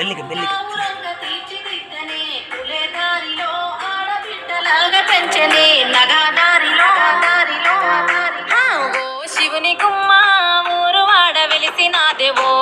మెల్లిగా మెల్లిగా పెంచని నగాదారిలో ఓ శివుని గుమ్మ ఊరు వాడ వెలిసినాదే ఓ